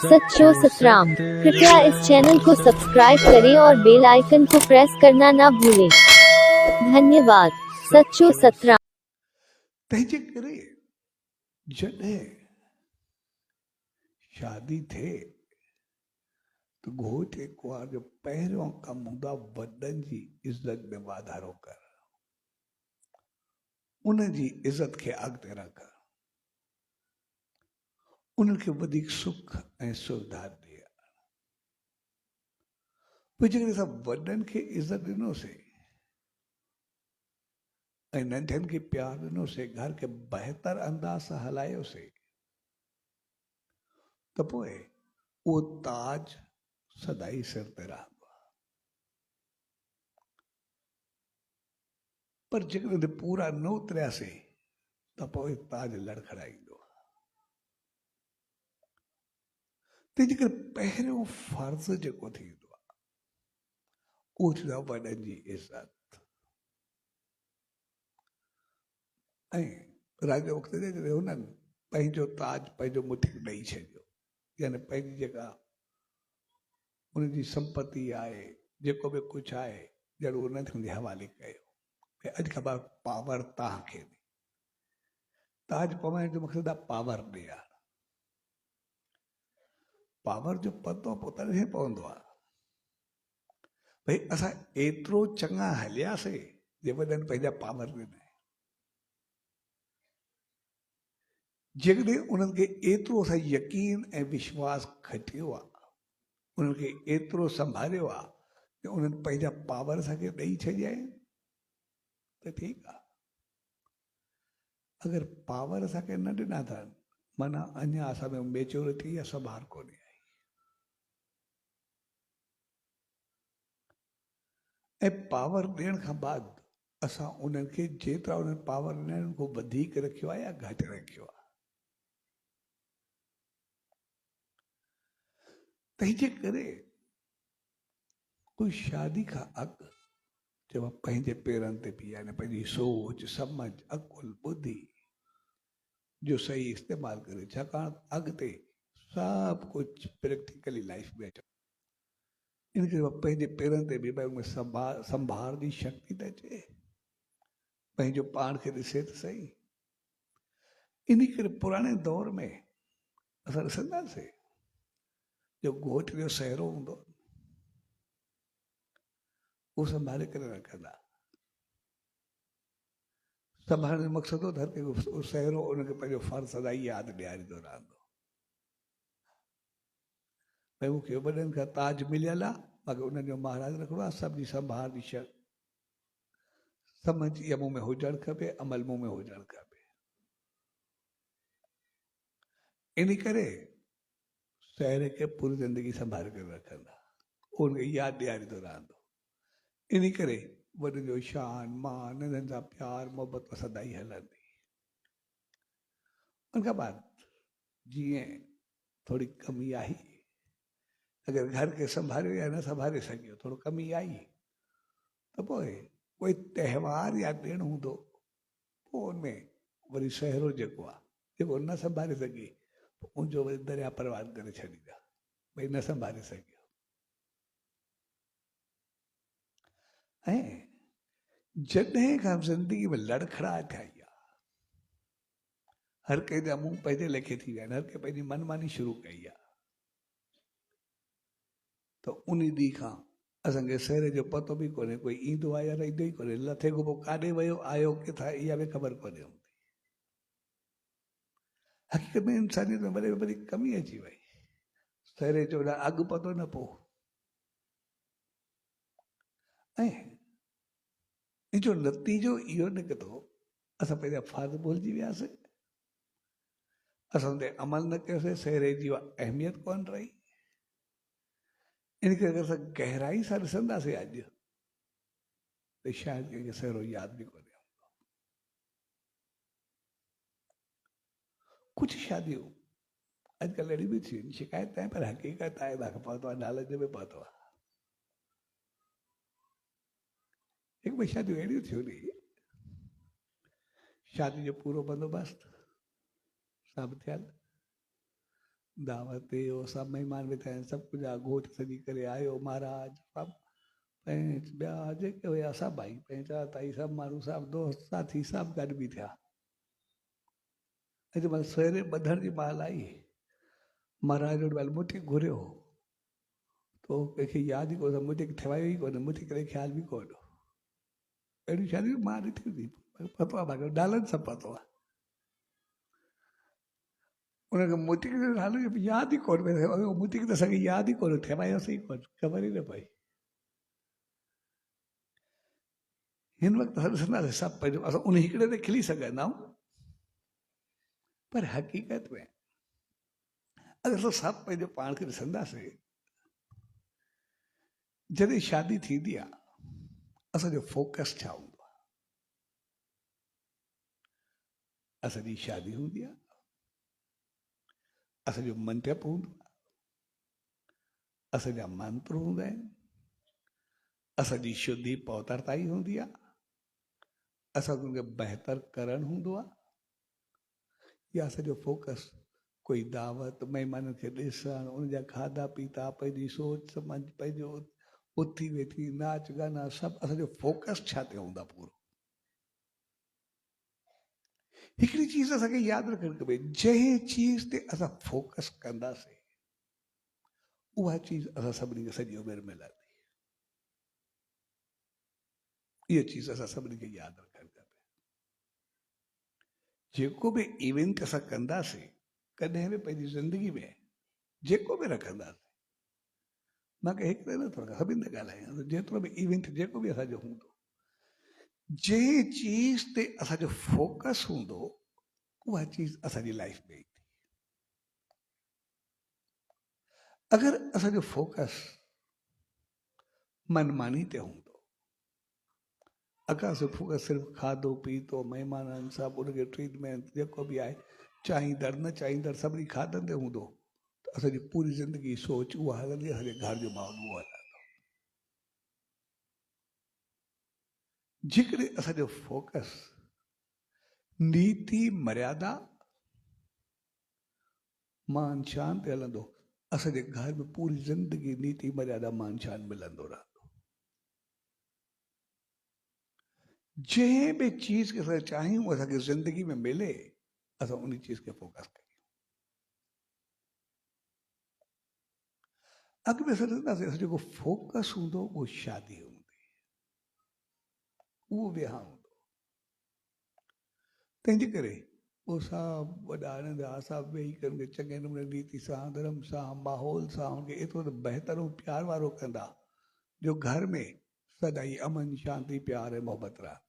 सच्चो सतराम। कृपया इस चैनल को सब्सक्राइब करें और बेल आइकन को प्रेस करना ना भूलें। धन्यवाद। सच्चो सतराम। तंहिंजे करे जॾहिं शादी थे तो घोट कुंवार जो पहिरियों कमु हूंदो आहे वॾनि जी इज़त में वाधारो कर, उनजी इज़त खे अॻिते रख, उन्हनि खे वधीक सुख ऐं सुविधा ॾिए। पोइ जेकॾहिं असां वॾनि खे इज़त ॾिनोसीं ऐं नंढनि खे प्यार ॾिनोसीं, घर खे बहितर अंदाज़ सां हलायोसीं, त पोइ उहो ताज सदाई सिर ते रहंदो आहे। पर जेकॾहिं पूरा न उतरियासीं त पोइ ताज लड़खड़ाईंदो आहे। तंहिंजे करे पहिरियों फर्ज़ जेको थींदो आहे उहो थींदो आहे वॾनि जी इज़त। ऐं राजा वक़्त ते जॾहिं हुननि पंहिंजो ताज पंहिंजो मुठी ॾेई छॾियो, यानी पंहिंजी जेका उनजी संपत्ति आहे, जेको बि कुझु आहे, ॼण उन्हनि जे हवाले कयो कि अॼु खां बाद पावर तव्हांखे ॾे। ताज पवाइण जो मक़सदु आहे पावर ॾियणु। पावर जो पतो पोइ तॾहिं पवंदो आहे भई असां एतिरो चङा हलियासीं जे वॾनि पंहिंजा पावर ॾिना। जेकॾहिं उन्हनि खे एतिरो असां यकीन ऐं विश्वास खटियो आहे, उन्हनि खे एतिरो संभालियो आहे कि उन्हनि पंहिंजा पावर असांखे ॾेई छॾिया आहिनि, त ठीकु आहे। अगरि पावर असांखे न ॾिना अथनि, माना अञा असां में मेच्योरिटी या संभार कोन्हे आई। ऐं पावर ॾियण खां बाद असां उन्हनि खे जेतिरा उन्हनि पावर ॾिना आहिनि उनको वधीक रखियो आहे या घटि रखियो आहे। तंहिंजे करे कोई शादी खां अॻु जब पंहिंजे पेरनि ते बीहे, यानी पंहिंजी सोच समझ अकुल बुद्धि जो सही इस्तेमालु करे, छाकाणि अॻिते सभु कुझु प्रैक्टिकली लाइफ में अचे। इन करे पंहिंजे पेरनि ते बि उनमें संभार जी शक्ति त अचे, पंहिंजो पाण खे ॾिसे त सही। इन करे पुराणे दौर में असां ॾिसंदासीं जो घोट जो सहरो हूंदो उहो संभाले करे रखंदा। संभालण जो मक़सदु हो हर कंहिंखे सहरो उनखे पंहिंजो फर्ज़ सदा यादि ॾियारींदो रहंदो भई मूंखे वॾनि खां ताज मिलियल आहे, मूंखे उन्हनि जो महाराज रखिणो आहे। सभ जी संभाल जी समझ इहा मूं में हुजणु खपे, अमल मूं में हुजणु खपे। इन करे सहरे खे पूरी ज़िंदगी संभाले करे रखंदा, उनखे यादि ॾियारींदो रहंदो। इन करे वॾनि जो शान मान, नंढनि सां प्यार मोहबत सदाई हलंदी। उनखां बाद जीअं थोड़ी कमी आई, अगरि घर खे संभालियो या न संभाले सघियो, थोरो कमी आई, त पोइ कोई त्योहार या ॾिणु हूंदो, पोइ उनमें वरी सहरो जेको आहे, जेको न संभाले सघे, उनजो वरी दरिया परवान करे छॾींदा, भई न संभाले सघियो। ऐं जॾहिं खां ज़िंदगी में लड़खड़ाहट आई आहे, हर कंहिंजा मुंहुं पंहिंजे लेखे थी विया आहिनि, हर कंहिं पंहिंजी मनमानी शुरू कई आहे, त उन ॾींहं खां असांखे सहरे जो पतो बि कोन्हे, कोई ईंदो आहे या न ईंदो ई कोन्हे, लथे खां पोइ काॾे वियो, आयो किथां, इहा बि ख़बर कोन्हे हूंदी। हक़ीक़त में इंसानियत में वॾे में वॾी कमी अची वई, सहरे जो न अॻु पतो न पोइ। ऐं इन जो नतीजो इहो निकितो, असां पंहिंजा फ़र्ज़ भुलिजी वियासीं, असां ते अमल न कयोसीं, सहरे जी अहमियत कोन रही। इन करे अगरि असां गहराई सां ॾिसंदासीं अॼु, त शायदि कंहिंखे सहरो यादि बि कोन्हे। कुझु शादियूं अॼुकल्ह अहिड़ी बि थियूं, शिकायत आहे पर हक़ीक़त आहे, तव्हांखे पतो आहे, लालच में पतो आहे। हिकु ॿ शादियूं अहिड़ियूं थियूं नी, शादी जो पूरो बंदोबस्तु सभु थियल, दावत ते हो सभु महिमान वेठा आहिनि सभु कुझु आहे घोट सॼी करे आयो महाराज सभु पंहिंज ॿिया जेके हुया सभु आई पंहिंजा ताई सभु माण्हू सभु दोस्त साथी सभु गॾु बि थिया अॼु मां सवेरे ॿधण जी महिल आई महाराज वटि महिल मुठी घुरियो तो कंहिंखे यादि ई कोन मुठी ठवायो ई कोन मुठी करे ख़्याल बि कोन अहिड़ियूं शादियूं मां ॾिठियूं थी पतो आहे मूंखे डालनि सभु पतो आहे उनखे मुठी खे नालो यादि ई कोन पियो मुठी त असांखे यादि ई कोन ठवायोसीं ई कोन ख़बर ई न पई हिन वक़्तु असां ॾिसंदासीं सभु पंहिंजो असां उन हिकिड़े ते खिली सघंदा आहियूं पर हक़ीक़त में अगरि असां सभु पंहिंजो पाण खे ॾिसंदासीं जॾहिं शादी थींदी आहे असांजो फोकस छा हूंदो आहे असांजी शादी हूंदी आहे असांजो मंडप हूंदो आहे असांजा मंत्र हूंदा आहिनि असांजी शुद्धि पवित्रताई हूंदी आहे असांखे उनखे बहितर करणु हूंदो आहे या असांजो फोकस कोई दावत महिमाननि खे ॾिसणु उनजा खाधा पीता पंहिंजी सोच सम्झ पंहिंजो उथी वेठी नाच गाना सभु असांजो फोकस छा ते हूंदा पूरो हिकिड़ी चीज़ असांखे यादि रखणु खपे जंहिं चीज़ ते असां फोकस कंदासीं उहा चीज़ असां सभिनी खे सॼी उमिरि मिलंदी इहा चीज़ असां सभिनी खे यादि रखणु खपे जेको बि इवेंट असां कंदासीं कॾहिं बि पंहिंजी ज़िंदगी में जेको बि रखंदासीं मूंखे हिकिड़े नथो रखां सभिनि ते ॻाल्हायां जेतिरो बि इवेंट जेको बि असांजो हूंदो जंहिं चीज़ ते असांजो फोकस हूंदो उहा चीज़ असांजी लाइफ में ईंदी अगरि असांजो फोकस मनमानी ते हूंदो अगरि असांजो फोकस सिर्फ़ु खाधो पीतो महिमाननि सभु उनखे ट्रीटमेंट जेको बि आहे चाहींदड़ न चाहींदड़ सभिनी खाधनि ते हूंदो त असांजी पूरी ज़िंदगी सोच उहा हलंदी असांजे घर जो माहौल उहो हलंदो जेकॾहिं असांजो फोकस नीति मर्यादा मान शान ते हलंदो असांजे घर में पूरी ज़िंदगी नीति मर्यादा मान शान मिलंदो रहंदो जंहिं बि चीज़ खे असां चाहियूं असांखे ज़िंदगी में मिले असां उन चीज़ खे फोकस कयूं अॻ में असां ॾिसंदासीं असां जेको फोकस हूंदो उहो शादी हूंदी उहो विहांउ हूंदो तंहिंजे करे उहो सभु वॾा नंढा सभु वेही करे चङे नमूने रीति सां धर्म सां माहौल सां हुनखे एतिरो त बहितर ऐं प्यार वारो कंदा जो घर में सदाई अमन शांती प्यार ऐं मोहबत रहंदी